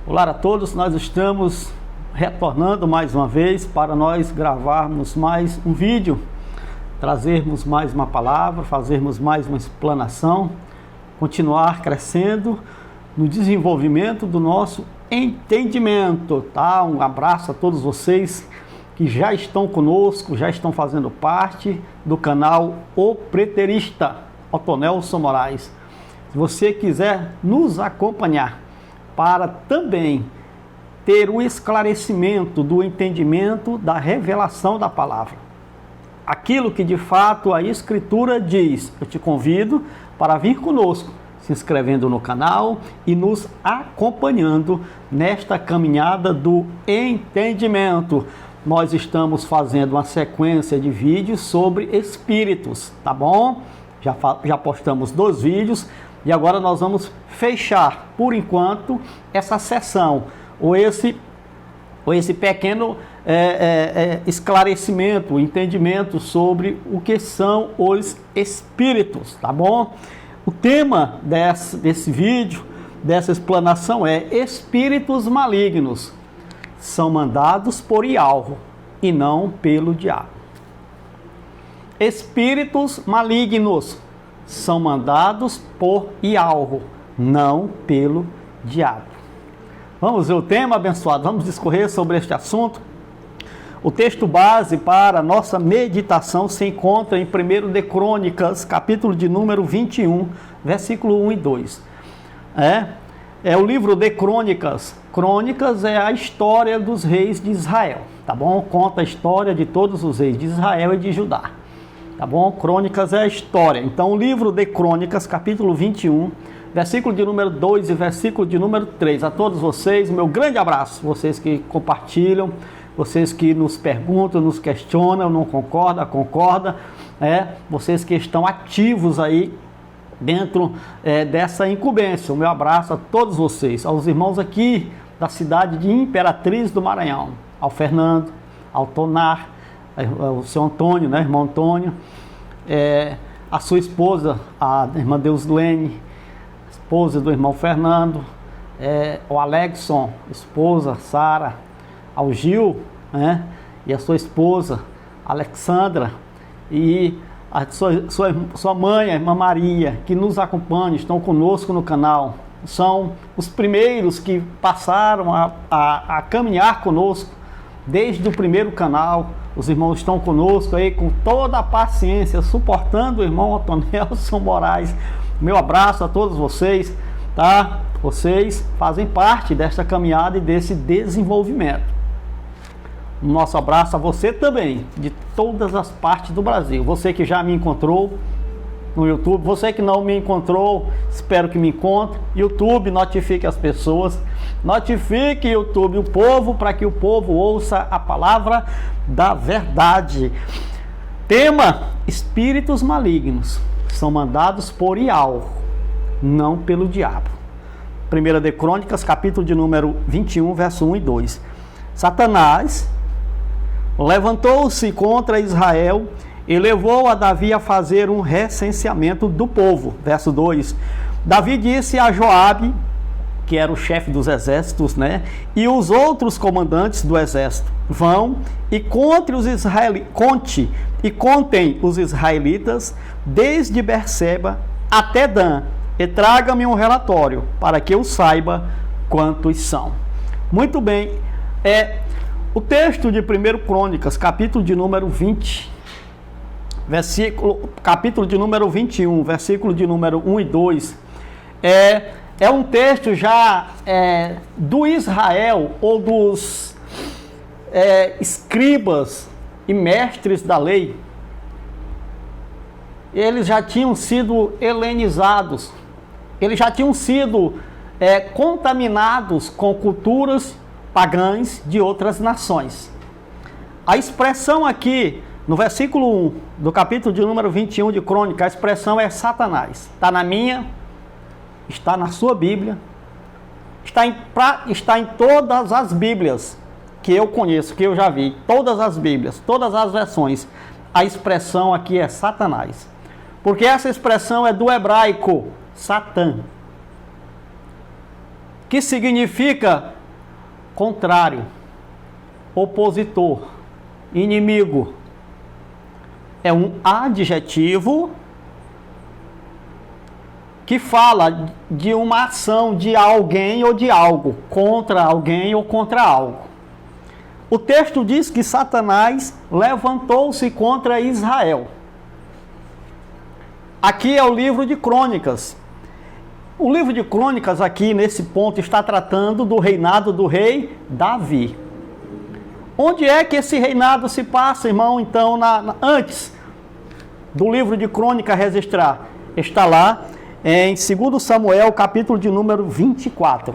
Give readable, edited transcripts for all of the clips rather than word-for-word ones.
Olá a todos, nós estamos retornando mais uma vez para nós gravarmos mais um vídeo, trazermos mais uma palavra, fazermos mais uma explanação, continuar crescendo no desenvolvimento do nosso entendimento, tá? Um abraço a todos vocês que já estão conosco, já estão fazendo parte do canal O Preterista, Otonelson Moraes. Se você quiser nos acompanhar para também ter o esclarecimento do entendimento da revelação da palavra, aquilo que de fato a Escritura diz, eu te convido para vir conosco, se inscrevendo no canal e nos acompanhando nesta caminhada do entendimento. Nós estamos fazendo uma sequência de vídeos sobre espíritos, tá bom? Já postamos 2 vídeos e agora nós vamos fechar, por enquanto, essa sessão, ou esse pequeno esclarecimento, entendimento sobre o que são os espíritos, tá bom? O tema desse vídeo, dessa explanação é: espíritos malignos são mandados por Ialro e não pelo diabo. Espíritos malignos são mandados por Ialro, não pelo diabo. Vamos ver o tema, abençoado. Vamos discorrer sobre este assunto. O texto base para a nossa meditação se encontra em 1 de Crônicas, capítulo de número 21, versículo 1 e 2. É o livro de Crônicas. Crônicas é a história dos reis de Israel, tá bom? Conta a história de todos os reis de Israel e de Judá, tá bom? Crônicas é a história. Então, o livro de Crônicas, capítulo 21, versículo de número 2 e versículo de número 3. A todos vocês, meu grande abraço. Vocês que compartilham, vocês que nos perguntam, nos questionam, não concorda, vocês que estão ativos aí dentro dessa incumbência. O meu abraço a todos vocês, aos irmãos aqui da cidade de Imperatriz do Maranhão, ao Fernando, ao Tonar, ao seu Antônio, né, irmão Antônio, a sua esposa, a irmã Deuslene, esposa do irmão Fernando, o Alexson, esposa Sara, ao Gil, né, e a sua esposa Alexandra, e a sua mãe, a irmã Maria, que nos acompanham, estão conosco no canal. São os primeiros que passaram a caminhar conosco desde o primeiro canal. Os irmãos estão conosco aí com toda a paciência, suportando o irmão Otonelson Moraes. Meu abraço a todos vocês, tá? Vocês fazem parte desta caminhada e desse desenvolvimento. Nosso abraço a você também, de todas as partes do Brasil. Você que já me encontrou no YouTube, você que não me encontrou, espero que me encontre. YouTube, notifique as pessoas, notifique YouTube, o povo, para que o povo ouça a palavra da verdade. Tema: espíritos malignos são mandados por Ialro, não pelo diabo. 1 de Crônicas, capítulo de número 21, verso 1 e 2. Satanás levantou-se contra Israel e levou a Davi a fazer um recenseamento do povo. Verso 2. Davi disse a Joabe, que era o chefe dos exércitos, né, e os outros comandantes do exército: vão e contem os israelitas desde Berseba até Dan, e traga-me um relatório para que eu saiba quantos são. Muito bem, o texto de 1 Crônicas, capítulo de número 20, capítulo de número 21, versículo de número 1 e 2, é um texto já do Israel, ou dos escribas e mestres da lei. Eles já tinham sido helenizados, eles já tinham sido contaminados com culturas pagãs de outras nações. A expressão aqui, no versículo 1 do capítulo de número 21 de Crônica, a expressão é Satanás. Está na minha, está na sua Bíblia, está em todas as Bíblias que eu conheço, que eu já vi, todas as Bíblias, todas as versões. A expressão aqui é Satanás, porque essa expressão é do hebraico Satã. que significa contrário, opositor, inimigo. É um adjetivo que fala de uma ação de alguém ou de algo, contra alguém ou contra algo. O texto diz que Satanás levantou-se contra Israel. Aqui é o livro de Crônicas. O livro de Crônicas aqui, nesse ponto, está tratando do reinado do rei Davi. Onde é que esse reinado se passa, irmão? Então, antes do livro de Crônicas registrar, está lá em 2 Samuel, capítulo de número 24.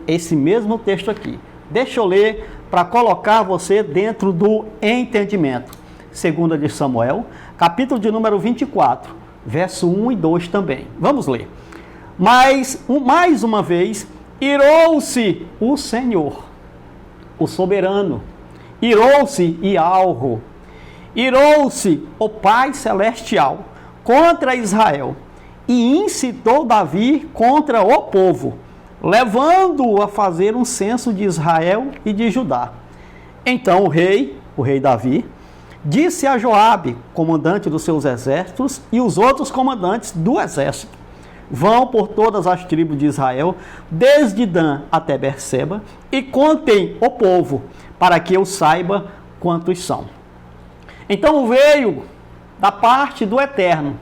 Esse mesmo texto aqui. Deixa eu ler para colocar você dentro do entendimento. 2 de Samuel, capítulo de número 24, verso 1 e 2 também. Vamos ler. Mas, mais uma vez, irou-se o Senhor, o soberano, irou-se Ialro, irou-se o Pai Celestial contra Israel e incitou Davi contra o povo, levando-o a fazer um censo de Israel e de Judá. Então o rei Davi, disse a Joabe, comandante dos seus exércitos, e os outros comandantes do exército: vão por todas as tribos de Israel, desde Dan até Berseba, e contem o povo, para que eu saiba quantos são. Então veio da parte do Eterno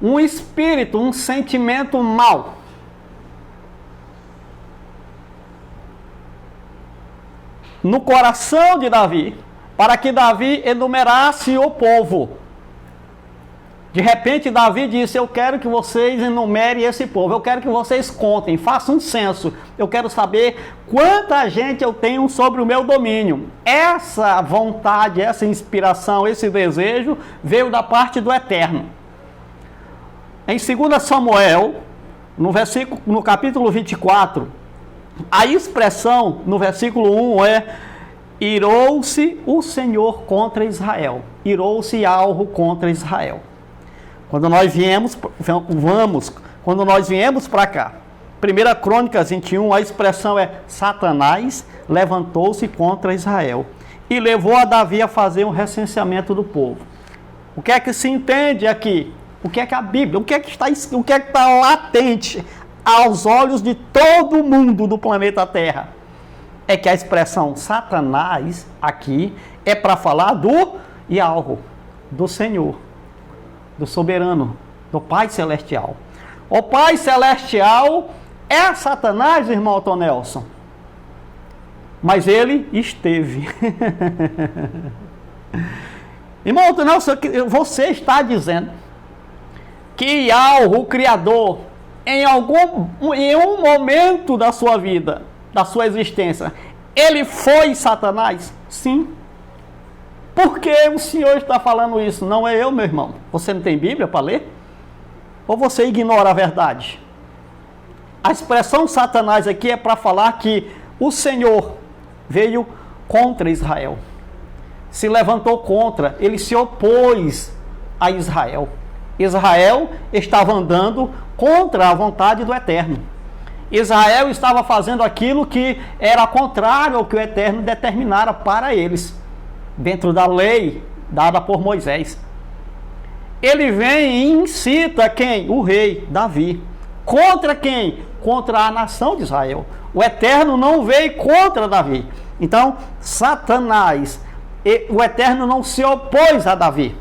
um espírito, um sentimento mau, no coração de Davi, para que Davi enumerasse o povo. De repente Davi disse: eu quero que vocês enumerem esse povo, eu quero que vocês contem, façam um censo, eu quero saber quanta gente eu tenho sobre o meu domínio. Essa vontade, essa inspiração, esse desejo veio da parte do Eterno. Em 2 Samuel, no capítulo 24, a expressão no versículo 1 é: irou-se o Senhor contra Israel, irou-se Ialro contra Israel. Quando nós viemos para cá, 1 Crônicas 21, a expressão é: Satanás levantou-se contra Israel e levou a Davi a fazer um recenseamento do povo. O que é que se entende aqui? O que é que a Bíblia, o que é que está latente aos olhos de todo mundo do planeta Terra? É que a expressão Satanás aqui é para falar do Ialro, do Senhor, do soberano, do Pai Celestial. O Pai Celestial é Satanás, irmão Otto Nelson. Mas ele esteve. Irmão Otto Nelson, você está dizendo que Ialro, o Criador, em um momento da sua vida, da sua existência, ele foi Satanás? Sim. Por que o senhor está falando isso? Não é eu, meu irmão. Você não tem Bíblia para ler? Ou você ignora a verdade? A expressão Satanás aqui é para falar que o Senhor veio contra Israel. Se levantou contra, ele se opôs a Israel. Israel estava andando contra a vontade do Eterno. Israel estava fazendo aquilo que era contrário ao que o Eterno determinara para eles, dentro da lei dada por Moisés. Ele vem e incita quem? O rei Davi. Contra quem? Contra a nação de Israel. O Eterno não veio contra Davi. Então, Satanás, o Eterno não se opôs a Davi.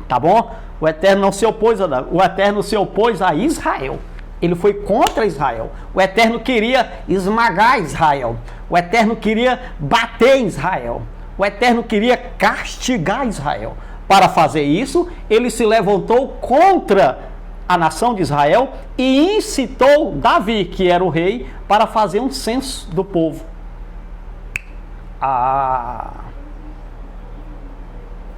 Tá bom? O Eterno não se opôs a Davi. O Eterno se opôs a Israel. Ele foi contra Israel. O Eterno queria esmagar Israel. O Eterno queria bater em Israel. O Eterno queria castigar Israel. Para fazer isso, ele se levantou contra a nação de Israel e incitou Davi, que era o rei, para fazer um censo do povo.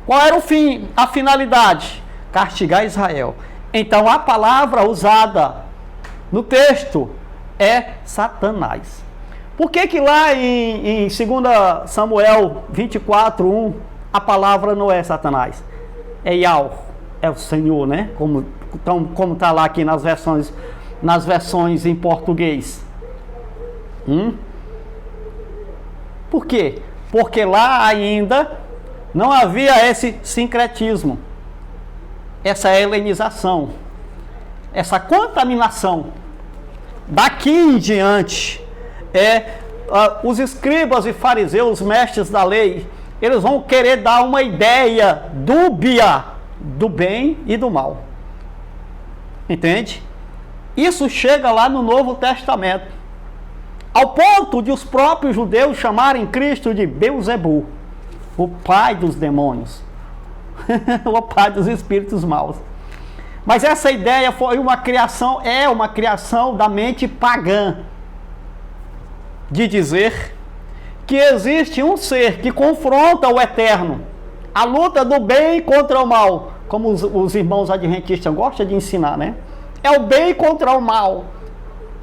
Qual era o fim, a finalidade? Castigar Israel. Então a palavra usada no texto é Satanás. Por que lá em 2 Samuel 24, 1, a palavra não é Satanás? É Ialro, é o Senhor, né? Como está lá aqui nas versões nas versões em português? Por quê? Porque lá ainda não havia esse sincretismo, essa helenização, essa contaminação. Daqui em diante, os escribas e fariseus, mestres da lei, eles vão querer dar uma ideia dúbia do bem e do mal. Entende? Isso chega lá no Novo Testamento, ao ponto de os próprios judeus chamarem Cristo de Beuzebu, o pai dos demônios, o pai dos espíritos maus. Mas essa ideia foi uma criação da mente pagã, de dizer que existe um ser que confronta o eterno, a luta do bem contra o mal, como os irmãos adventistas gostam de ensinar, né? É o bem contra o mal.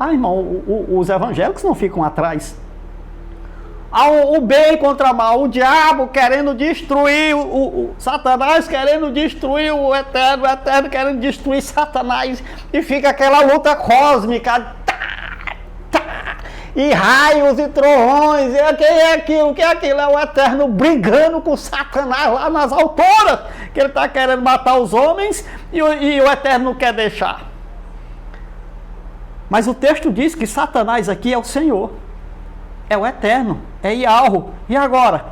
Irmão, os evangélicos não ficam atrás. O bem contra o mal, o diabo querendo destruir, o Satanás querendo destruir o eterno querendo destruir Satanás, e fica aquela luta cósmica, e raios e trovões, e que é aquilo? É o eterno brigando com Satanás lá nas alturas, que ele está querendo matar os homens, e o eterno não quer deixar. Mas o texto diz que Satanás aqui é o Senhor, é o eterno, é Yahweh. E agora?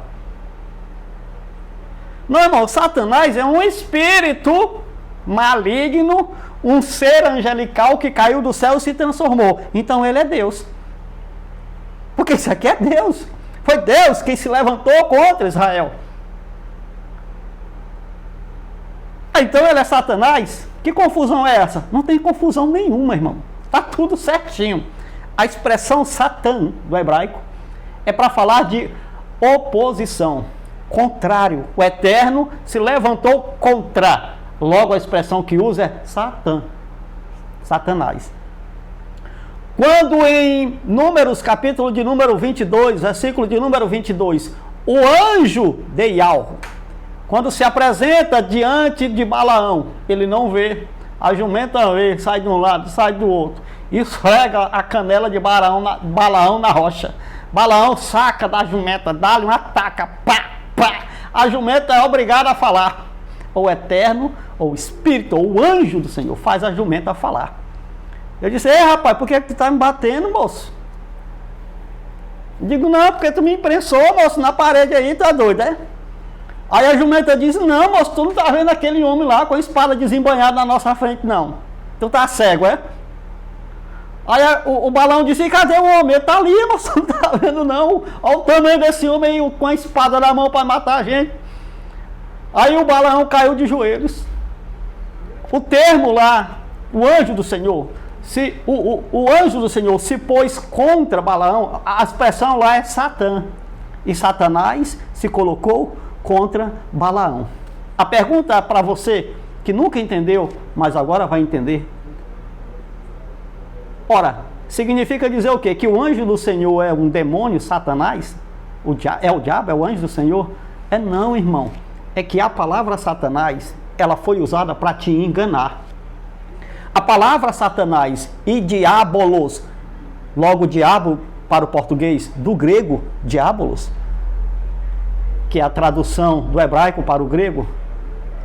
Não, irmão, Satanás é um espírito maligno, um ser angelical que caiu do céu e se transformou. Então ele é Deus. Porque isso aqui é Deus. Foi Deus quem se levantou contra Israel. Então ele é Satanás? Que confusão é essa? Não tem confusão nenhuma, irmão. Está tudo certinho. A expressão Satã, do hebraico, é para falar de oposição, contrário. O eterno se levantou contra. Logo a expressão que usa é Satã, Satanás. Quando em Números, capítulo de número 22, versículo de número 22, o anjo de Yahweh, quando se apresenta diante de Balaão, ele não vê, a jumenta vê, sai de um lado, sai do outro, e esfrega a canela de Balaão na rocha. Balaão saca da jumenta, dá-lhe uma taca, pá, pá. A jumenta é obrigada a falar. Ou o eterno, ou o espírito, ou o anjo do Senhor faz a jumenta falar. Eu disse: ei, rapaz, por que tu tá me batendo, moço? Eu digo: não, porque tu me imprensou, moço, na parede aí, tá doido, é? Aí a jumenta disse: não, moço, tu não tá vendo aquele homem lá com a espada desembanhada na nossa frente, não. Tu tá cego, é? Aí o Balaão disse: e cadê o homem? Ele tá ali, moço, não tá vendo não. Olha o tamanho desse homem aí, com a espada na mão para matar a gente. Aí o Balaão caiu de joelhos. O termo lá, o anjo do Senhor, o anjo do Senhor se pôs contra Balaão, a expressão lá é Satã. E Satanás se colocou contra Balaão. A pergunta para você que nunca entendeu, mas agora vai entender. Ora, significa dizer o quê? Que o anjo do Senhor é um demônio, Satanás? É o diabo? É o anjo do Senhor? É não, irmão. É que a palavra Satanás, ela foi usada para te enganar. A palavra Satanás e diabolos, logo diabo para o português, do grego, diabolos, que é a tradução do hebraico para o grego,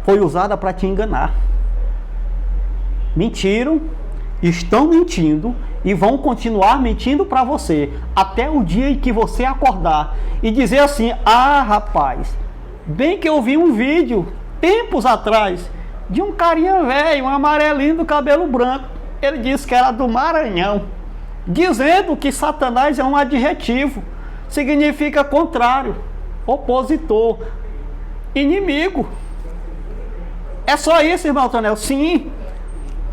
foi usada para te enganar. Mentiram, estão mentindo e vão continuar mentindo para você até o dia em que você acordar e dizer assim: ah, rapaz, bem que eu vi um vídeo tempos atrás de um carinha velho, um amarelinho do cabelo branco, ele disse que era do Maranhão, dizendo que Satanás é um adjetivo, significa contrário, opositor, inimigo. É só isso, irmão Tonel? Sim.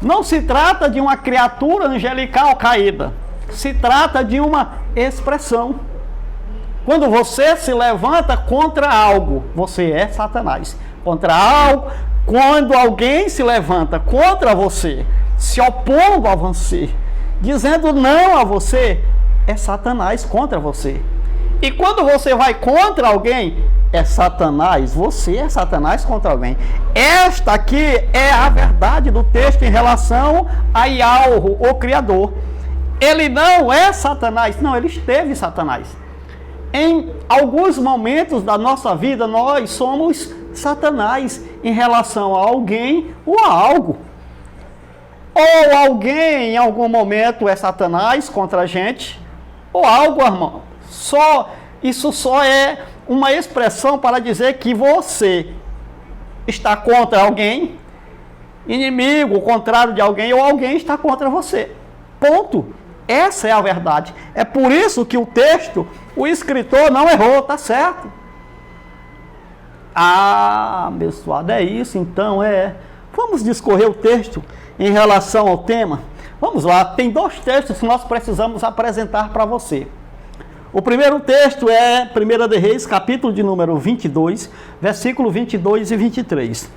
Não se trata de uma criatura angelical caída. Se trata de uma expressão. Quando você se levanta contra algo, você é Satanás. Contra algo, quando alguém se levanta contra você, se opondo a você, dizendo não a você, é Satanás contra você. E quando você vai contra alguém, é Satanás, você é Satanás contra alguém. Esta aqui é a verdade do texto em relação a Yahweh, o Criador. Ele não é Satanás, não, ele esteve Satanás. Em alguns momentos da nossa vida, nós somos Satanás em relação a alguém ou a algo. Ou alguém em algum momento é Satanás contra a gente, ou algo, irmão. Isso só é uma expressão para dizer que você está contra alguém, inimigo, contrário de alguém, ou alguém está contra você. Ponto. Essa é a verdade. É por isso que o texto, o escritor não errou, tá certo. Ah, abençoado, é isso então, Vamos discorrer o texto em relação ao tema. Vamos lá, tem 2 textos que nós precisamos apresentar para você. O primeiro texto é 1 de Reis, capítulo de número 22, versículo 22 e 23.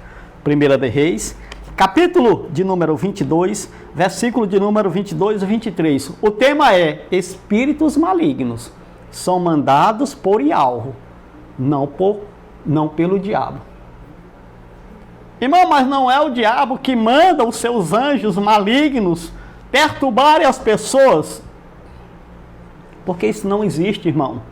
1 de Reis, capítulo de número 22, versículo de número 22 e 23. O tema é: espíritos malignos são mandados por Yahweh, não pelo diabo. Irmão, mas não é o diabo que manda os seus anjos malignos perturbarem as pessoas? Porque isso não existe, irmão.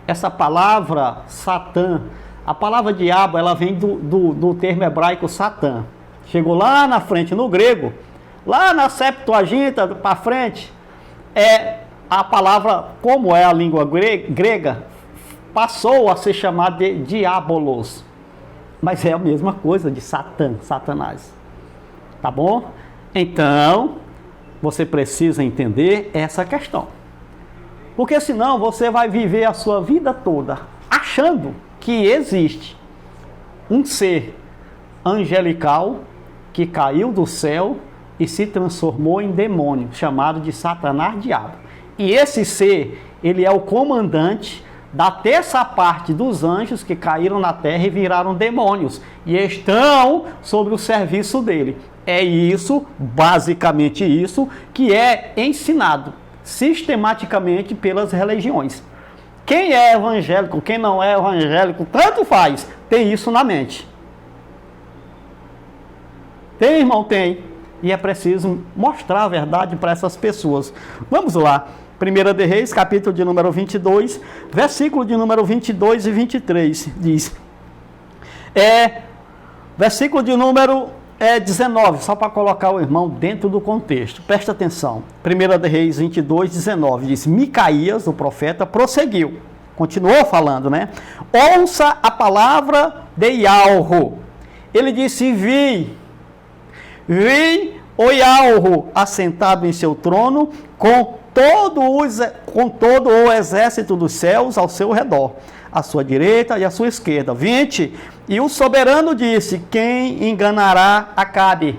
Essa palavra Satã, a palavra diabo, ela vem do termo hebraico Satã. Chegou lá na frente, no grego, lá na Septuaginta, para frente, a palavra, como é a língua grega, passou a ser chamada de diabolos. Mas é a mesma coisa de Satã, Satanás. Tá bom? Então, você precisa entender essa questão. Porque senão você vai viver a sua vida toda achando que existe um ser angelical que caiu do céu e se transformou em demônio, chamado de Satanás diabo. E esse ser, ele é o comandante da terça parte dos anjos que caíram na terra e viraram demônios e estão sobre o serviço dele. É isso, basicamente isso, que é ensinado sistematicamente pelas religiões. Quem é evangélico, quem não é evangélico, tanto faz, tem isso na mente. Tem, irmão? Tem. E é preciso mostrar a verdade para essas pessoas. Vamos lá. 1 de Reis, capítulo de número 22, versículo de número 22 e 23, diz. Versículo de número 19, só para colocar o irmão dentro do contexto. Presta atenção. 1 de Reis 22, 19, diz. Micaías, o profeta, prosseguiu. Continuou falando, né? Ouça a palavra de Yahweh. Ele disse, vi o Yahweh assentado em seu trono, com todo o exército dos céus ao seu redor, à sua direita e à sua esquerda. 20. E o soberano disse, quem enganará Acabe?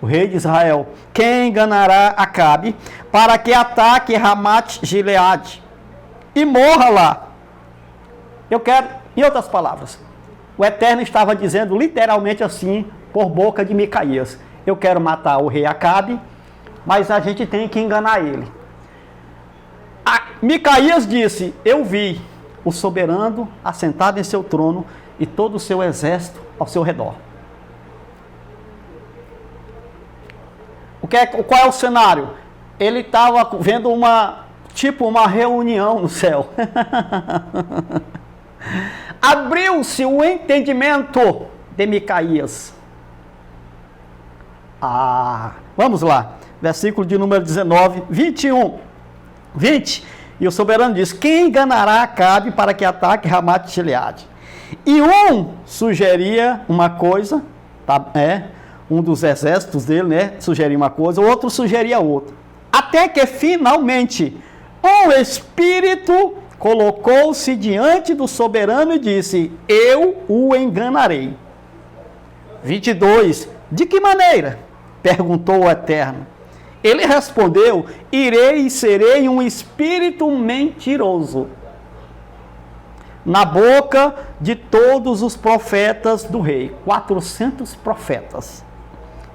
O rei de Israel. Quem enganará Acabe para que ataque Ramate-Gileade e morra lá? Eu quero, em outras palavras, o Eterno estava dizendo literalmente assim, por boca de Micaías, eu quero matar o rei Acabe, mas a gente tem que enganar ele. Micaías disse, eu vi o soberano assentado em seu trono e todo o seu exército ao seu redor. Qual é o cenário? Ele estava vendo uma reunião no céu. Abriu-se o entendimento de Micaías. Vamos lá. Versículo de número 19, 21, 20. E o soberano diz, quem enganará Acabe para que ataque Ramate-Gileade? E um sugeria uma coisa, um dos exércitos dele, né, sugeria uma coisa, o outro sugeria outra. Até que finalmente um espírito colocou-se diante do soberano e disse, eu o enganarei. 22. De que maneira? Perguntou o Eterno. Ele respondeu, irei e serei um espírito mentiroso na boca de todos os profetas do rei. 400 profetas.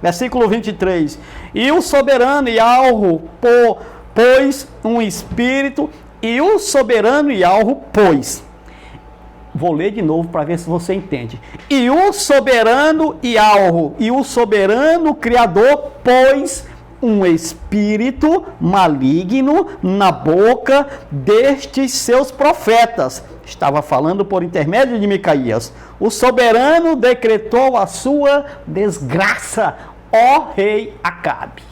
Versículo 23. E o soberano Yahweh pôs um espírito E o soberano Yahweh pôs. Vou ler de novo para ver se você entende. E o soberano Yahweh, e o soberano Criador pôs um espírito maligno na boca destes seus profetas. Estava falando por intermédio de Micaías. O soberano decretou a sua desgraça, ó rei Acabe.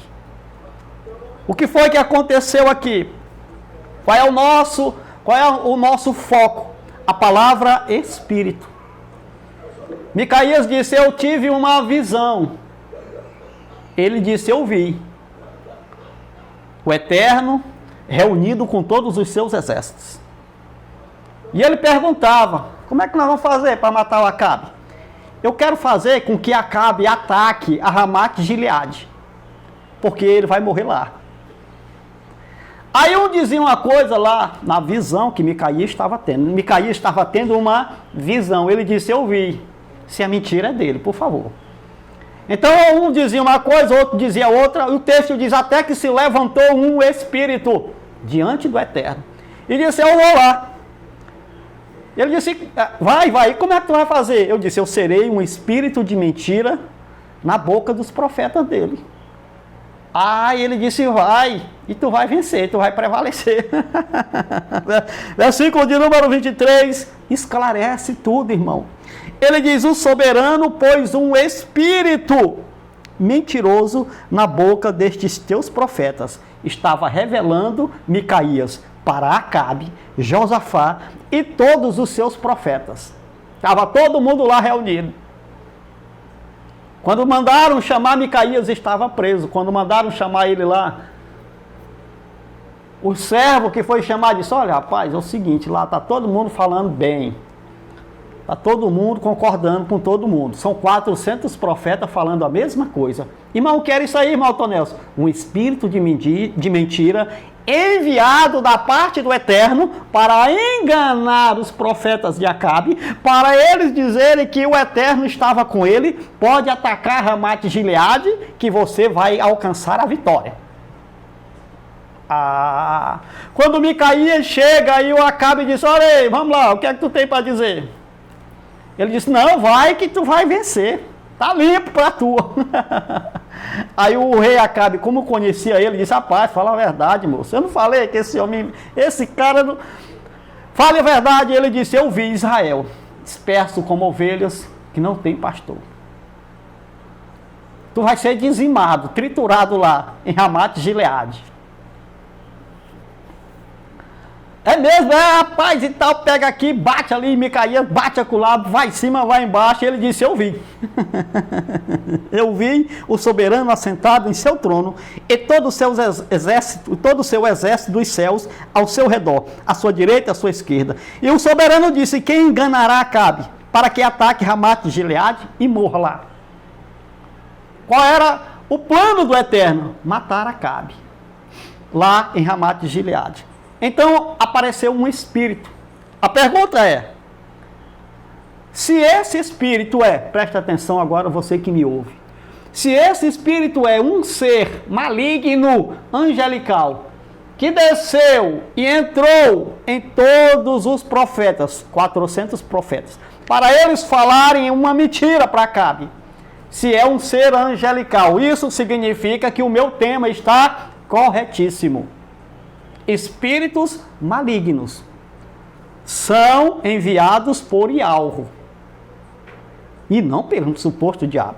O que foi que aconteceu aqui? Qual é o nosso foco? A palavra espírito. Micaías disse: eu tive uma visão. Ele disse: eu vi o Eterno reunido com todos os seus exércitos. E ele perguntava: como é que nós vamos fazer para matar o Acabe? Eu quero fazer com que Acabe ataque a Ramate Gileade, porque ele vai morrer lá. Aí um dizia uma coisa lá na visão que Micaías estava tendo. Micaías estava tendo uma visão. Ele disse: eu vi. Se a mentira é dele, por favor. Então um dizia uma coisa, outro dizia outra. E o texto diz: até que se levantou um espírito diante do Eterno. E disse: eu vou lá. Ele disse: vai. Como é que tu vai fazer? Eu disse: eu serei um espírito de mentira na boca dos profetas dele. Ele disse: vai, e tu vai vencer, tu vai prevalecer. Versículo de número 23, esclarece tudo, irmão. Ele diz: o soberano pôs um espírito mentiroso na boca destes teus profetas. Estava revelando Micaías para Acabe, Josafá e todos os seus profetas. Estava todo mundo lá reunido. Quando mandaram chamar Micaías, estava preso. Quando mandaram chamar ele lá, o servo que foi chamar disse: olha, rapaz, é o seguinte, lá está todo mundo falando bem. Está todo mundo concordando com todo mundo. São 400 profetas falando a mesma coisa. Irmão, o que era isso aí, irmão Tonelson? Um espírito de mentira enviado da parte do Eterno para enganar os profetas de Acabe, para eles dizerem que o Eterno estava com ele, pode atacar Ramate Gileade, que você vai alcançar a vitória. Quando Micaías chega e o Acabe diz: olha aí, vamos lá, o que é que tu tem para dizer? Ele disse: não, vai que tu vai vencer, tá limpo para tu. Aí o rei Acabe, como conhecia ele, disse: rapaz, fala a verdade, moço. Eu não falei que esse homem, esse cara não... Fale a verdade. Ele disse: eu vi Israel disperso como ovelhas que não tem pastor. Tu vai ser dizimado, triturado lá em Ramate Gileade. É mesmo, rapaz, e tal, pega aqui, bate ali em Micaías, bate acolá, vai em cima, vai embaixo. E ele disse: eu vi. Eu vi o soberano assentado em seu trono e todo o seu exército dos céus ao seu redor, à sua direita e à sua esquerda. E o soberano disse: quem enganará Acabe para que ataque Ramate Gileade e morra lá? Qual era o plano do Eterno? Matar Acabe lá em Ramate Gileade. Então apareceu um espírito. A pergunta é: se esse espírito presta atenção agora, você que me ouve, se esse espírito é um ser maligno, angelical, que desceu e entrou em todos os profetas, 400 profetas, para eles falarem uma mentira para Acabe, se é um ser angelical, isso significa que o meu tema está corretíssimo. Espíritos malignos são enviados por Yahweh e não pelo suposto diabo.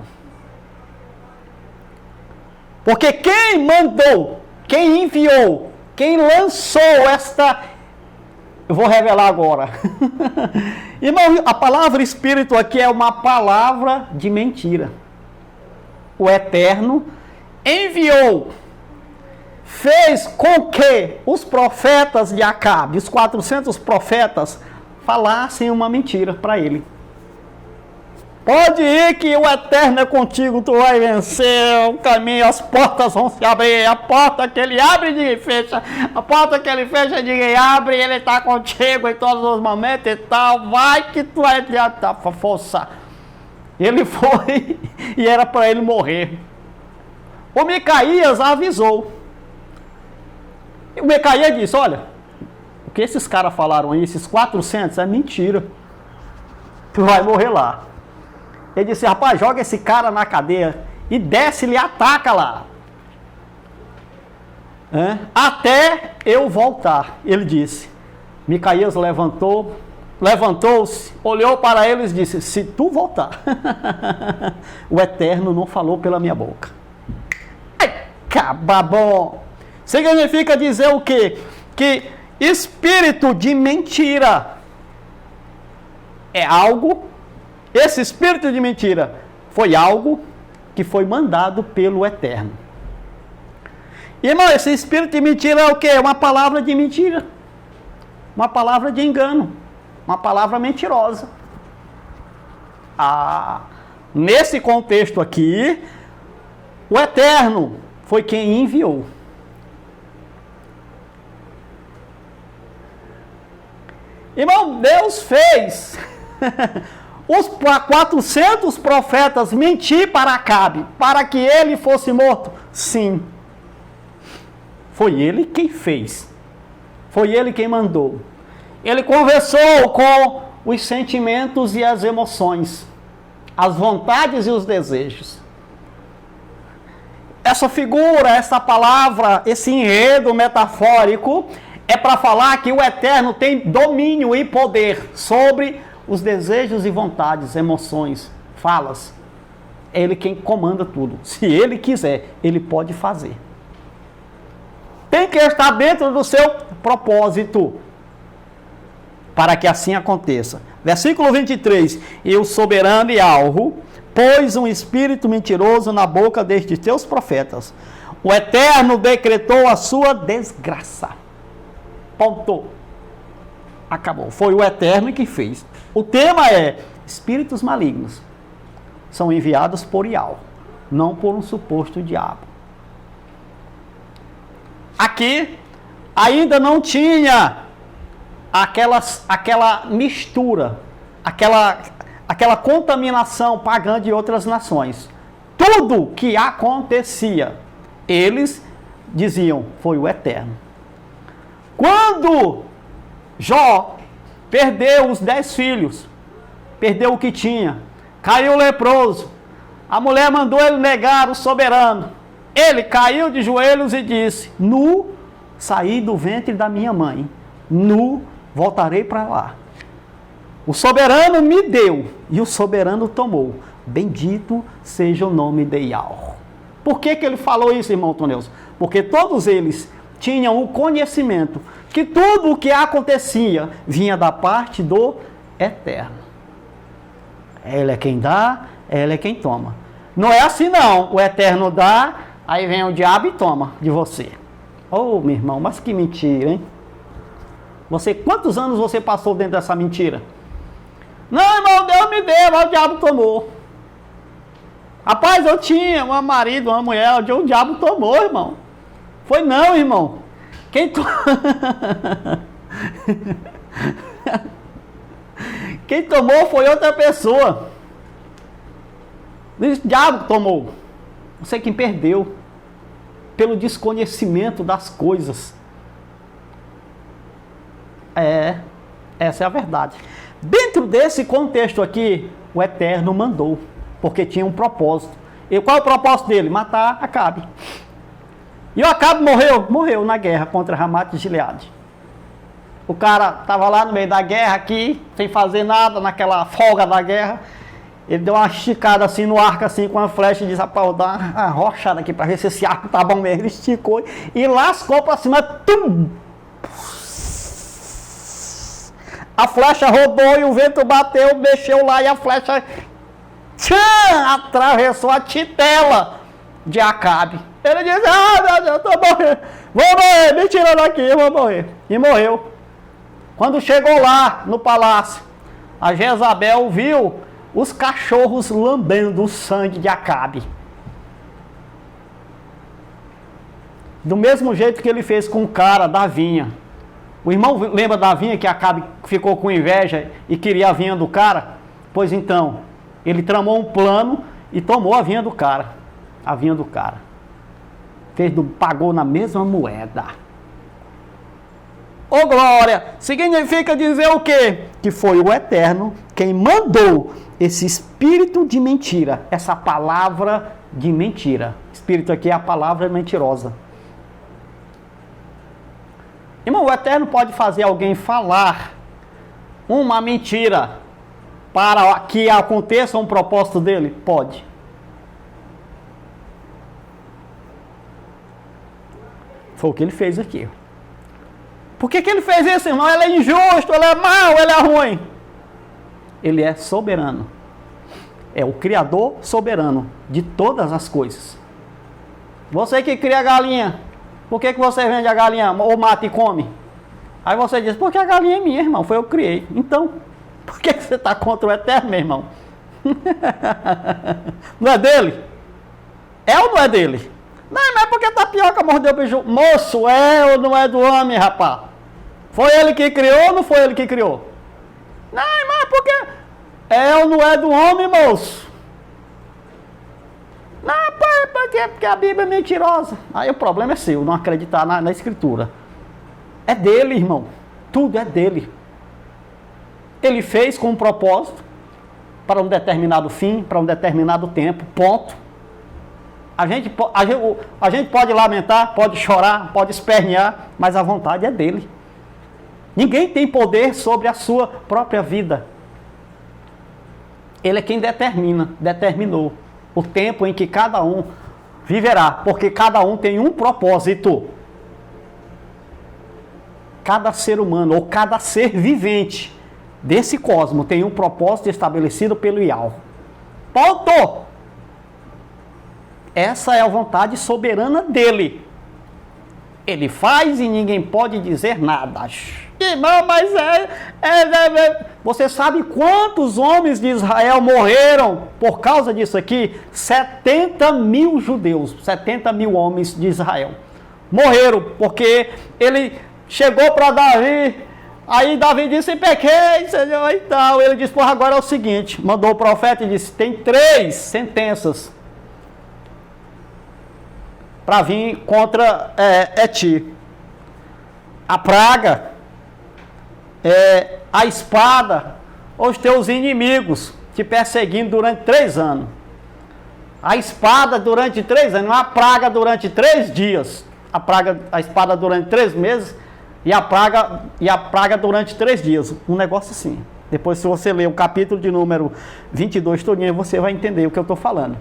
Porque quem mandou, quem enviou, quem lançou esta... Eu vou revelar agora. Irmão, a palavra espírito aqui é uma palavra de mentira. O Eterno enviou, fez com que os profetas de Acabe, os 400 profetas, falassem uma mentira para ele. Pode ir que o Eterno é contigo, tu vai vencer o caminho, as portas vão se abrir, a porta que ele abre, ninguém fecha, a porta que ele fecha, ninguém abre, ele está contigo em todos os momentos e tal, vai que tu vai ter a força. Ele foi e era para ele morrer. O Micaías avisou. O Micaías disse: olha, que esses caras falaram aí, esses 400, é mentira. Tu vai morrer lá. Ele disse, rapaz, joga esse cara na cadeia e desce-lhe e ataca lá. Até eu voltar. Ele disse. Micaías levantou-se, olhou para eles e disse, se tu voltar, o Eterno não falou pela minha boca. Ai, cababom. Significa dizer o quê? Que espírito de mentira é algo, esse espírito de mentira foi algo que foi mandado pelo Eterno. Irmão, esse espírito de mentira é o quê? Uma palavra de mentira. Uma palavra de engano. Uma palavra mentirosa. Nesse contexto aqui, o Eterno foi quem enviou. Irmão, Deus fez os 400 profetas mentir para Acabe, para que ele fosse morto? Sim. Foi ele quem fez. Foi ele quem mandou. Ele conversou com os sentimentos e as emoções, as vontades e os desejos. Essa figura, essa palavra, esse enredo metafórico é para falar que o Eterno tem domínio e poder sobre os desejos e vontades, emoções, falas. É ele quem comanda tudo. Se ele quiser, ele pode fazer. Tem que estar dentro do seu propósito para que assim aconteça. Versículo 23. E o soberano Yahweh pôs um espírito mentiroso na boca destes teus profetas. O Eterno decretou a sua desgraça. Ponto. Acabou. Foi o Eterno que fez. O tema é: espíritos malignos são enviados por Yahweh, não por um suposto diabo. Aqui ainda não tinha aquela mistura, aquela contaminação pagã de outras nações. Tudo que acontecia, eles diziam, foi o Eterno. Quando Jó perdeu os 10 filhos, perdeu o que tinha, caiu leproso, a mulher mandou ele negar o soberano. Ele caiu de joelhos e disse: nu saí do ventre da minha mãe, nu voltarei para lá. O soberano me deu e o soberano tomou. Bendito seja o nome de Yahweh. Por que ele falou isso, irmão Toneus? Porque todos eles tinham o conhecimento que tudo o que acontecia vinha da parte do Eterno. Ele é quem dá, ele é quem toma. Não é assim não, o Eterno dá, aí vem o diabo e toma de você. Oh, meu irmão, mas que mentira, hein? Quantos anos você passou dentro dessa mentira? Não, irmão, Deus me deu, mas o diabo tomou. Rapaz, eu tinha um marido, uma mulher, o diabo tomou, irmão. Foi não, irmão. Quem tomou foi outra pessoa. O diabo tomou. Você quem perdeu. Pelo desconhecimento das coisas. Essa é a verdade. Dentro desse contexto aqui, o Eterno mandou. Porque tinha um propósito. E qual é o propósito dele? Matar Acabe. E o Acabe morreu na guerra contra Ramate e Gileade. O cara estava lá no meio da guerra aqui, sem fazer nada, naquela folga da guerra. Ele deu uma esticada assim no arco, assim, com a flecha, e disse: rapaz, vou dar uma arrochada aqui para ver se esse arco tá bom mesmo. Ele esticou e lascou para cima. Tum! A flecha rodou e o vento bateu, mexeu lá e a flecha atravessou a titela de Acabe. Ele disse: ah, meu Deus, eu tô morrendo. Vou morrer, me tira daqui, eu vou morrer. E morreu. Quando chegou lá no palácio, a Jezabel viu os cachorros lambendo o sangue de Acabe. Do mesmo jeito que ele fez com o cara da vinha. O irmão lembra da vinha que Acabe ficou com inveja e queria a vinha do cara? Pois então, ele tramou um plano e tomou a vinha do cara. A vinha do cara. Pagou na mesma moeda. ô glória, significa dizer o quê? Que foi o Eterno quem mandou esse espírito de mentira, essa palavra de mentira. Espírito aqui é a palavra mentirosa. Irmão, o Eterno pode fazer alguém falar uma mentira para que aconteça um propósito dele? Pode. Foi o que ele fez aqui. Por que ele fez isso, irmão? Ele é injusto, ele é mau, ele é ruim. Ele é soberano. É o Criador soberano de todas as coisas. Você que cria a galinha, por que você vende a galinha ou mata e come? Aí você diz, porque a galinha é minha, irmão, foi eu que criei. Então, por que você está contra o Eterno, meu irmão? Não é dele? É ou não é dele? Não é porque tapioca mordeu o biju. Moço, é ou não é do homem, rapaz? Foi ele que criou ou não foi ele que criou? Não, mas porque é ou não é do homem, moço? Não, porque a Bíblia é mentirosa. Aí o problema é seu, não acreditar na Escritura. É dele, irmão. Tudo é dele. Ele fez com um propósito, para um determinado fim, para um determinado tempo, ponto. A gente pode lamentar, pode chorar, pode espernear, mas a vontade é dele. Ninguém tem poder sobre a sua própria vida. Ele é quem determinou o tempo em que cada um viverá, porque cada um tem um propósito. Cada ser humano ou cada ser vivente desse cosmos tem um propósito estabelecido pelo Yahweh. Ponto! Essa é a vontade soberana dele. Ele faz e ninguém pode dizer nada. Irmão, mas você sabe quantos homens de Israel morreram por causa disso aqui? 70 mil judeus, 70 mil homens de Israel morreram, porque ele chegou para Davi, aí Davi disse, pequei, Senhor, e tal. Ele disse, porra, agora é o seguinte, mandou o profeta e disse, tem 3 sentenças para vir contra ti. A praga, a espada, os teus inimigos te perseguindo durante 3 anos. A espada durante 3 anos, a praga durante 3 dias. A espada durante 3 meses e a praga durante 3 dias. Um negócio assim. Depois, se você ler o capítulo de número 22 todinho, você vai entender o que eu estou falando.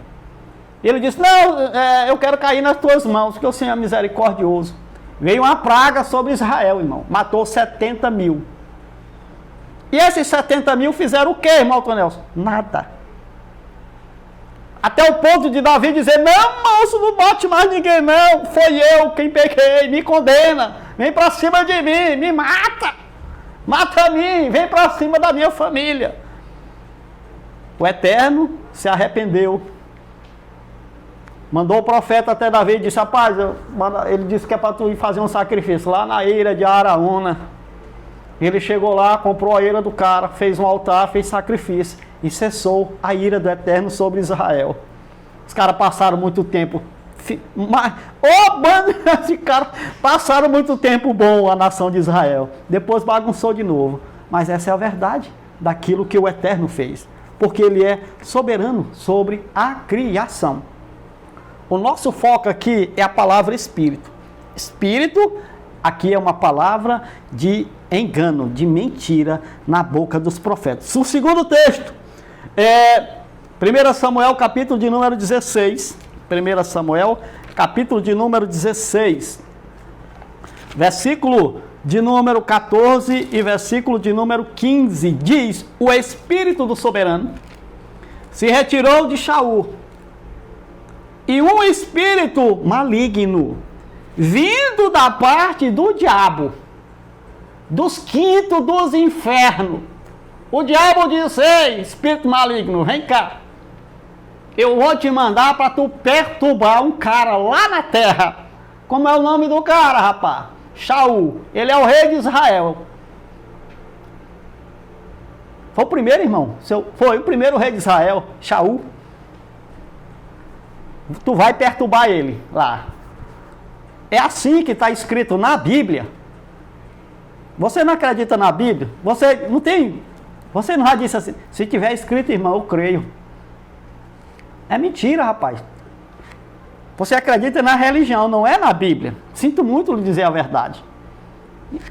Ele disse, não, eu quero cair nas tuas mãos, porque o Senhor é misericordioso. Veio uma praga sobre Israel, irmão. Matou 70 mil. E esses 70 mil fizeram o quê, irmão Tonelson? Nada. Até o ponto de Davi dizer, não, moço, não bote mais ninguém, não. Foi eu quem pequei, me condena. Vem para cima de mim, me mata. Mata a mim, vem para cima da minha família. O Eterno se arrependeu. Mandou o profeta até Davi e disse, rapaz, ele disse que é para tu ir fazer um sacrifício lá na eira de Araúna. Ele chegou lá, comprou a eira do cara, fez um altar, fez sacrifício e cessou a ira do Eterno sobre Israel. Os caras passaram muito tempo, esse cara passaram muito tempo bom a nação de Israel. Depois bagunçou de novo. Mas essa é a verdade daquilo que o Eterno fez, porque ele é soberano sobre a criação. O nosso foco aqui é a palavra espírito. Espírito, aqui é uma palavra de engano, de mentira na boca dos profetas. O segundo texto é 1 Samuel, capítulo de número 16. 1 Samuel, capítulo de número 16. Versículo de número 14 e versículo de número 15. Diz, o Espírito do Soberano se retirou de Shaul. E um espírito maligno, vindo da parte do diabo, dos quintos dos infernos. O diabo disse, ei, espírito maligno, vem cá. Eu vou te mandar para tu perturbar um cara lá na terra. Como é o nome do cara, rapaz? Shaul. Ele é o rei de Israel. Foi o primeiro, irmão. Foi o primeiro rei de Israel, Shaul. Tu vai perturbar ele lá. É assim que está escrito na Bíblia. Você não acredita na Bíblia? Você não já disse assim, se tiver escrito, irmão, eu creio. É mentira, rapaz. Você acredita na religião, não é na Bíblia. Sinto muito lhe dizer a verdade.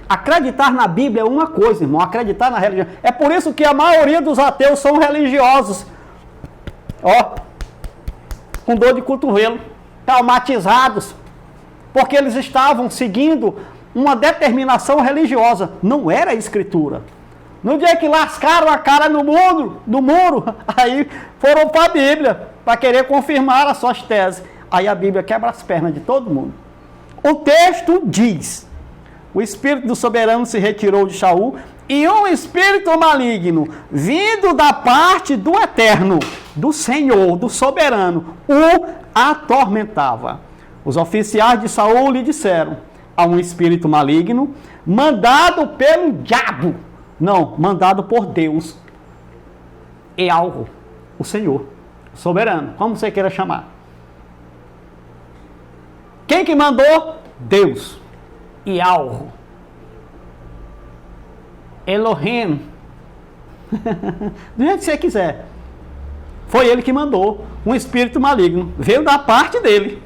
Acreditar na Bíblia é uma coisa, irmão. Acreditar na religião. É por isso que a maioria dos ateus são religiosos. Ó, com dor de cotovelo, traumatizados. Porque eles estavam seguindo uma determinação religiosa. Não era a Escritura. No dia que lascaram a cara no muro, aí foram para a Bíblia, para querer confirmar as suas teses. Aí a Bíblia quebra as pernas de todo mundo. O texto diz: o espírito do soberano se retirou de Saul, e um espírito maligno, vindo da parte do Eterno, do Senhor, do soberano, o atormentava. Os oficiais de Saul lhe disseram: há um espírito maligno, mandado pelo diabo. Não, mandado por Deus. É algo, o Senhor, soberano, como você queira chamar. Quem que mandou? Deus. E algo. Elohim. Do jeito que você quiser. Foi ele que mandou. Um espírito maligno. Veio da parte dele.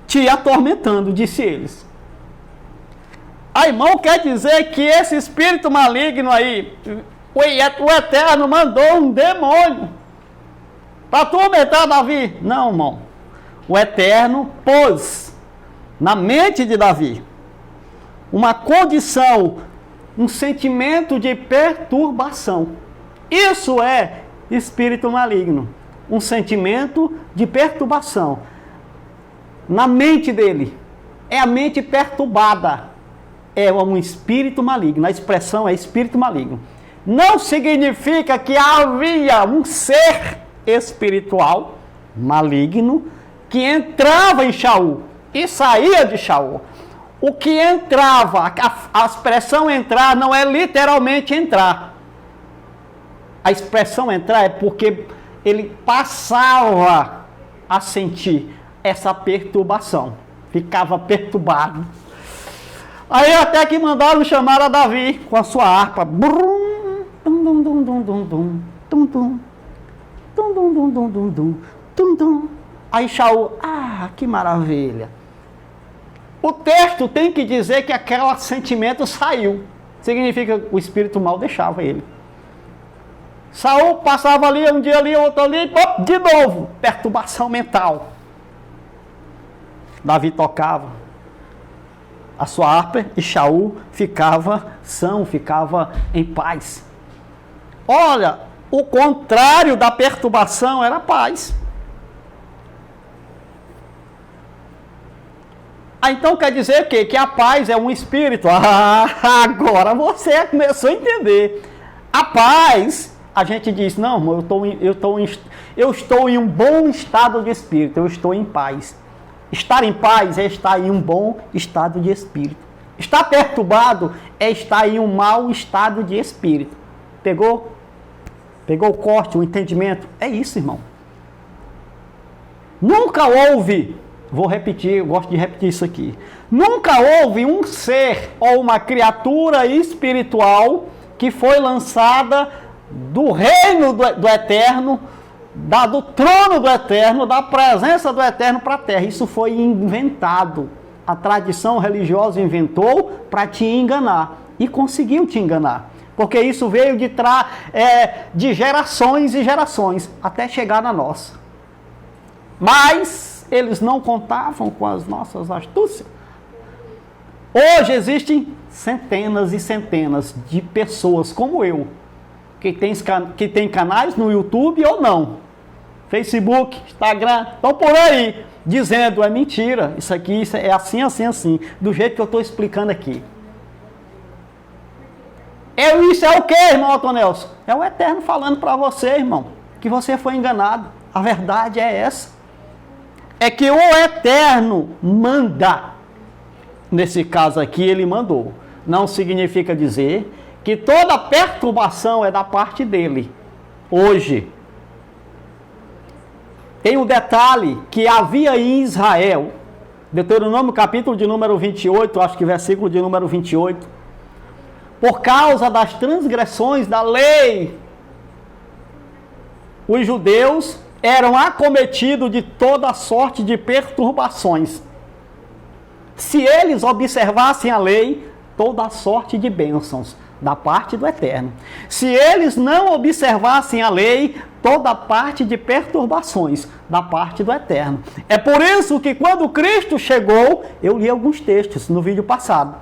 Te atormentando, disse eles. Aí, irmão, quer dizer que esse espírito maligno aí, o Eterno mandou um demônio para atormentar Davi? Não, irmão. O Eterno pôs na mente de Davi uma condição, um sentimento de perturbação. Isso é espírito maligno. Um sentimento de perturbação. Na mente dele. É a mente perturbada. É um espírito maligno. A expressão é espírito maligno. Não significa que havia um ser espiritual maligno que entrava em Saul e saía de Saul. O que entrava, a expressão entrar não é literalmente entrar. A expressão entrar é porque ele passava a sentir essa perturbação. Ficava perturbado. Aí até que mandaram chamar a Davi com a sua harpa. Aí Saul, que maravilha. O texto tem que dizer que aquele sentimento saiu. Significa que o espírito mal deixava ele. Saul passava ali, um dia ali, outro ali, de novo, perturbação mental. Davi tocava a sua harpa e Saul ficava são, ficava em paz. Olha, o contrário da perturbação era a paz. Então quer dizer o quê? Que a paz é um espírito. Agora você começou a entender. A paz, a gente diz, não, eu estou em um bom estado de espírito, eu estou em paz. Estar em paz é estar em um bom estado de espírito. Estar perturbado é estar em um mau estado de espírito. Pegou? Pegou o corte, o entendimento? É isso, irmão. Nunca houve, vou repetir, eu gosto de repetir isso aqui. Nunca houve um ser ou uma criatura espiritual que foi lançada do reino do Eterno, do trono do Eterno, da presença do Eterno para a terra. Isso foi inventado. A tradição religiosa inventou para te enganar. E conseguiu te enganar. Porque isso veio de gerações e gerações, até chegar na nossa. Mas eles não contavam com as nossas astúcias. Hoje existem centenas e centenas de pessoas como eu, que tem canais no YouTube ou não. Facebook, Instagram, estão por aí, dizendo, é mentira, isso aqui é assim, assim, assim, do jeito que eu estou explicando aqui. Isso é o que, irmão Otonelson? É o Eterno falando para você, irmão, que você foi enganado. A verdade é essa. É que o Eterno manda. Nesse caso aqui, ele mandou. Não significa dizer que toda perturbação é da parte dele. Hoje. Tem um detalhe que havia em Israel, Deuteronômio capítulo de número 28, acho que versículo de número 28, por causa das transgressões da lei, os judeus eram acometidos de toda sorte de perturbações. Se eles observassem a lei, toda sorte de bênçãos da parte do Eterno. Se eles não observassem a lei, toda parte de perturbações da parte do Eterno. É por isso que quando Cristo chegou, eu li alguns textos no vídeo passado.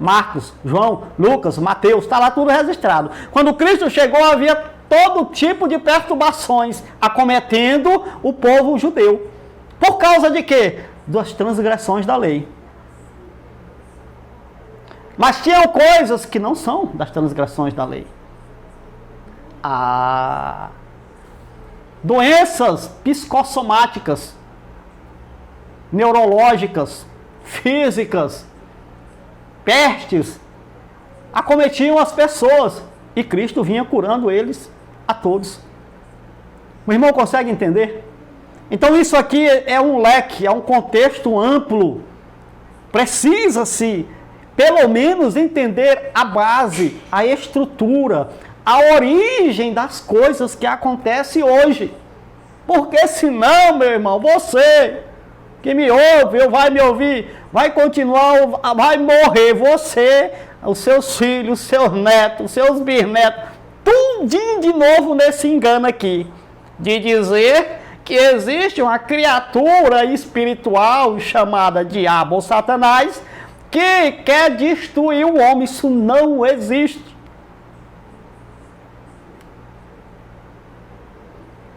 Marcos, João, Lucas, Mateus, está lá tudo registrado. Quando Cristo chegou, havia todo tipo de perturbações acometendo o povo judeu. Por causa de quê? Das transgressões da lei. Mas tinham coisas que não são das transgressões da lei. Doenças psicossomáticas, neurológicas, físicas, pestes, acometiam as pessoas. E Cristo vinha curando eles a todos. O irmão consegue entender? Então isso aqui é um leque, é um contexto amplo. Precisa-se pelo menos entender a base, a estrutura, a origem das coisas que acontecem hoje. Porque senão, meu irmão, você que me ouve, ou vai me ouvir, vai continuar, vai morrer. Você, os seus filhos, os seus netos, os seus bisnetos, tudinho de novo nesse engano aqui. De dizer que existe uma criatura espiritual chamada Diabo ou Satanás, que quer destruir o homem. Isso não existe.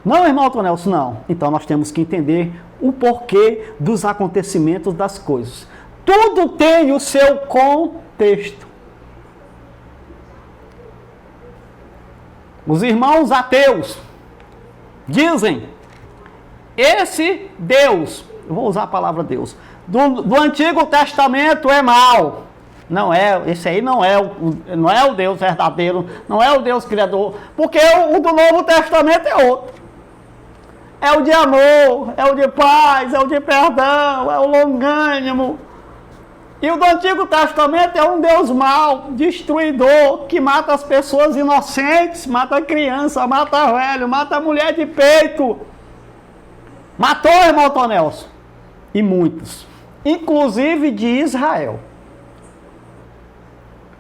Não, irmão Tonelson, não. Então nós temos que entender o porquê dos acontecimentos das coisas. Tudo tem o seu contexto. Os irmãos ateus dizem, esse Deus, eu vou usar a palavra Deus, do Antigo Testamento é mau. Não é, esse aí não é o Deus verdadeiro, não é o Deus criador, porque o do Novo Testamento é outro. É o de amor, é o de paz, é o de perdão, é o longânimo. E o do Antigo Testamento é um Deus mau, destruidor, que mata as pessoas inocentes, mata criança, mata velho, mata mulher de peito. Matou, irmão Tonelson, e muitos, inclusive de Israel.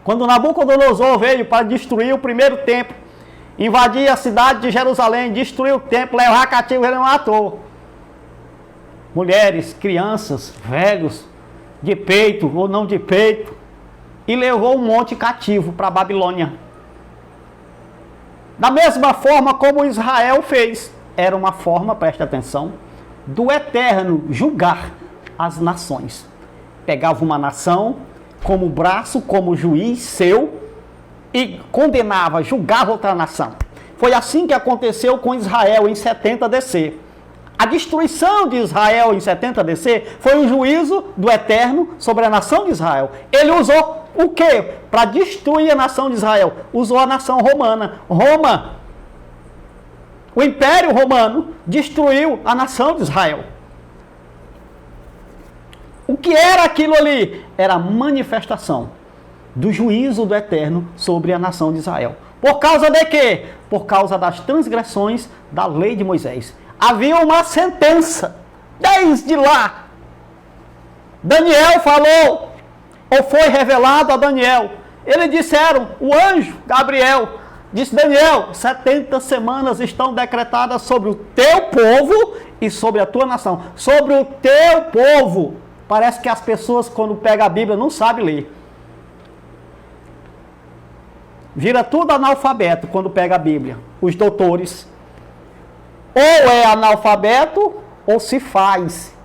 Quando Nabucodonosor veio para destruir o primeiro templo, invadir a cidade de Jerusalém, destruir o templo, levar cativo, ele matou mulheres, crianças, velhos, de peito ou não de peito, e levou um monte cativo para a Babilônia. Da mesma forma como Israel fez, era uma forma, preste atenção, do Eterno julgar as nações. Pegava uma nação como braço, como juiz seu, e condenava, julgava outra nação. Foi assim que aconteceu com Israel em 70 DC. A destruição de Israel em 70 DC foi um juízo do Eterno sobre a nação de Israel. Ele usou o quê? Para destruir a nação de Israel. Usou a nação romana. Roma, o Império Romano, destruiu a nação de Israel. O que era aquilo ali? Era a manifestação do juízo do Eterno sobre a nação de Israel. Por causa de quê? Por causa das transgressões da lei de Moisés. Havia uma sentença, desde lá. Daniel falou, ou foi revelado a Daniel. Eles disseram, o anjo Gabriel disse, Daniel, 70 semanas estão decretadas sobre o teu povo e sobre a tua nação. Sobre o teu povo. Parece que as pessoas, quando pegam a Bíblia, não sabem ler. Vira tudo analfabeto quando pega a Bíblia. Os doutores. Ou é analfabeto, ou se faz.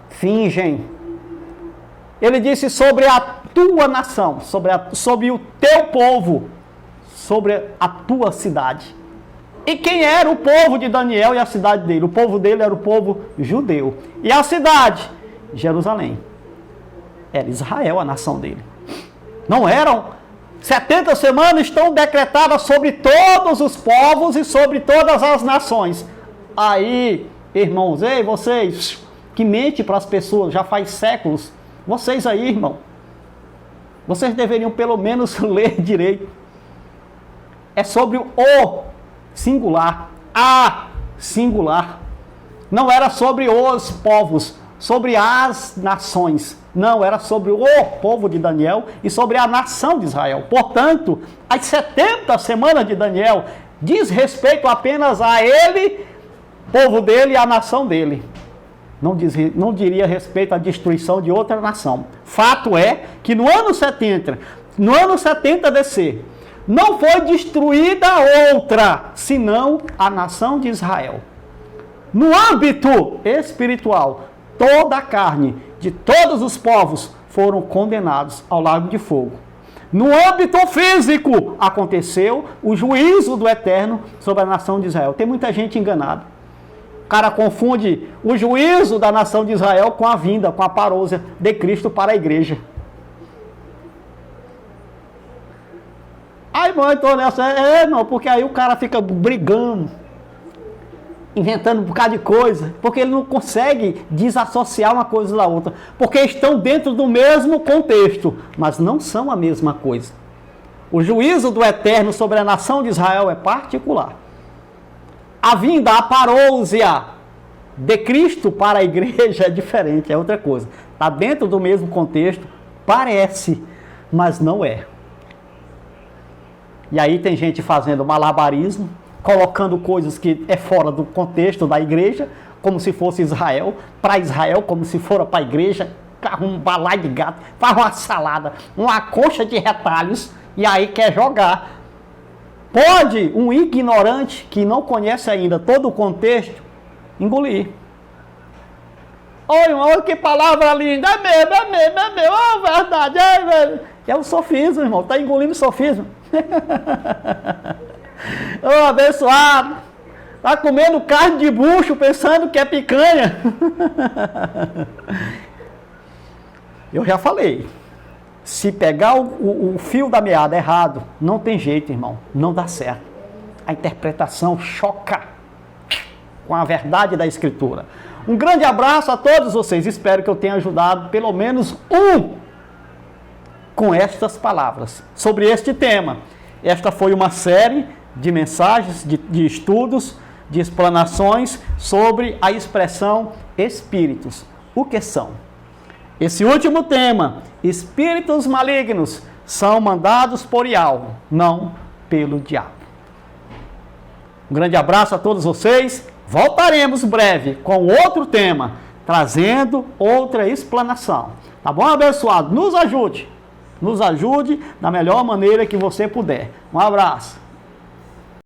Fingem. Ele disse sobre a tua nação, sobre o teu povo, sobre a tua cidade. E quem era o povo de Daniel e a cidade dele? O povo dele era o povo judeu. E a cidade? Jerusalém. Era Israel a nação dele. Não eram 70 semanas estão decretadas sobre todos os povos e sobre todas as nações. Aí, irmãos, ei, vocês que mentem para as pessoas já faz séculos, vocês aí, irmão, Vocês deveriam pelo menos ler direito. É sobre o singular, a singular. Não era sobre os povos, sobre as nações. Não, era sobre o povo de Daniel e sobre a nação de Israel. Portanto, as 70 semanas de Daniel diz respeito apenas a ele, povo dele e a nação dele. Não diria respeito à destruição de outra nação. Fato é que no ano 70 DC, não foi destruída outra, senão a nação de Israel. No âmbito espiritual, toda a carne de todos os povos foram condenados ao lago de fogo. No âmbito físico, aconteceu o juízo do Eterno sobre a nação de Israel. Tem muita gente enganada. O cara confunde o juízo da nação de Israel com a vinda, com a parousia de Cristo para a igreja. Aí, irmão, então nessa... não, porque aí o cara fica brigando, inventando um bocado de coisa, porque ele não consegue desassociar uma coisa da outra, porque estão dentro do mesmo contexto, mas não são a mesma coisa. O juízo do Eterno sobre a nação de Israel é particular. A vinda, a parousia de Cristo para a igreja é diferente, é outra coisa. Está dentro do mesmo contexto, parece, mas não é. E aí tem gente fazendo malabarismo, colocando coisas que é fora do contexto da igreja, como se fosse Israel, para Israel, como se fora para a igreja, um balai de gato, faz uma salada, uma coxa de retalhos, e aí quer jogar. Pode um ignorante que não conhece ainda todo o contexto engolir. Oi, irmão, que palavra linda, é mesmo, oh, verdade, é o sofismo, irmão, está engolindo o sofismo. Ô, abençoado, está comendo carne de bucho pensando que é picanha. Eu já falei, se pegar o fio da meada errado, não tem jeito, irmão, não dá certo. A interpretação choca com a verdade da Escritura. Um grande abraço a todos vocês, espero que eu tenha ajudado pelo menos com estas palavras, sobre este tema. Esta foi uma série de mensagens, de estudos, de explanações sobre a expressão espíritos. O que são? Esse último tema, espíritos malignos, são mandados por Yahweh, não pelo diabo. Um grande abraço a todos vocês. Voltaremos breve com outro tema, trazendo outra explanação. Tá bom, abençoado? Nos ajude da melhor maneira que você puder. Um abraço.